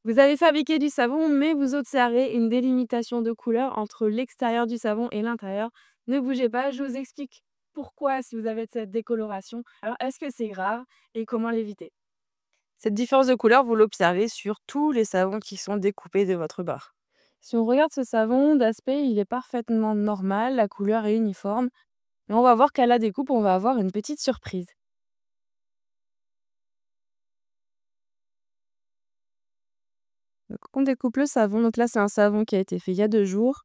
Vous avez fabriqué du savon, mais vous observez une délimitation de couleur entre l'extérieur du savon et l'intérieur. Ne bougez pas, je vous explique pourquoi si vous avez cette décoloration. Alors, est-ce que c'est grave et comment l'éviter? Cette différence de couleur, vous l'observez sur tous les savons qui sont découpés de votre barre. Si on regarde ce savon, d'aspect, il est parfaitement normal, la couleur est uniforme. Mais on va voir qu'à la découpe, on va avoir une petite surprise. Donc, on découpe le savon. Donc là, c'est un savon qui a été fait il y a 2 jours.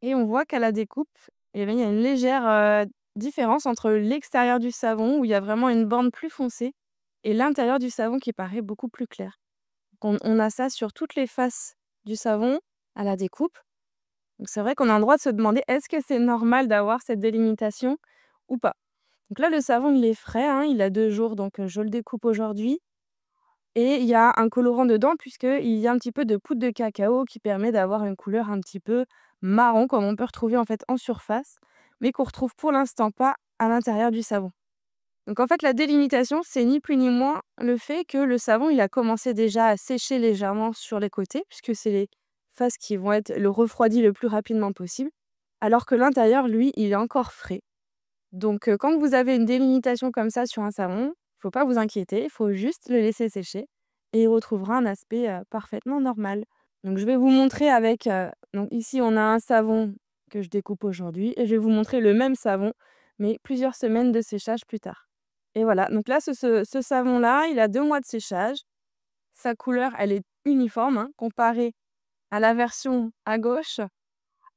Et on voit qu'à la découpe, eh bien, il y a une légère, différence entre l'extérieur du savon, où il y a vraiment une bande plus foncée, et l'intérieur du savon qui paraît beaucoup plus clair. On a ça sur toutes les faces du savon à la découpe. Donc c'est vrai qu'on a le droit de se demander: «Est-ce que c'est normal d'avoir cette délimitation ou pas?» Donc là, le savon, il est frais, hein, il a 2 jours, donc je le découpe aujourd'hui et il y a un colorant dedans puisqu'il y a un petit peu de poudre de cacao qui permet d'avoir une couleur un petit peu marron comme on peut retrouver, en fait, en surface, mais qu'on retrouve pour l'instant pas à l'intérieur du savon. Donc en fait, la délimitation, c'est ni plus ni moins le fait que le savon, il a commencé déjà à sécher légèrement sur les côtés puisque c'est les faces qui vont être le refroidi le plus rapidement possible, alors que l'intérieur, lui, il est encore frais. Donc, quand vous avez une délimitation comme ça sur un savon, il faut pas vous inquiéter, il faut juste le laisser sécher et il retrouvera un aspect, parfaitement normal. Donc je vais vous montrer avec, donc ici on a un savon que je découpe aujourd'hui et je vais vous montrer le même savon, mais plusieurs semaines de séchage plus tard. Et voilà, donc là ce savon-là, il a 2 mois de séchage. Sa couleur, elle est uniforme, hein, comparée à la version à gauche.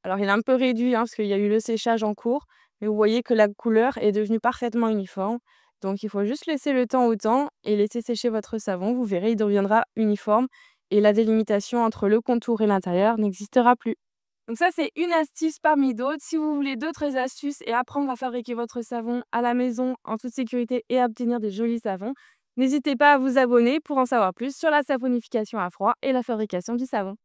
Alors il est un peu réduit, hein, parce qu'il y a eu le séchage en cours, mais vous voyez que la couleur est devenue parfaitement uniforme. Donc il faut juste laisser le temps au temps et laisser sécher votre savon. Vous verrez, il deviendra uniforme et la délimitation entre le contour et l'intérieur n'existera plus. Donc ça, c'est une astuce parmi d'autres. Si vous voulez d'autres astuces et apprendre à fabriquer votre savon à la maison en toute sécurité et à obtenir des jolis savons, n'hésitez pas à vous abonner pour en savoir plus sur la saponification à froid et la fabrication du savon.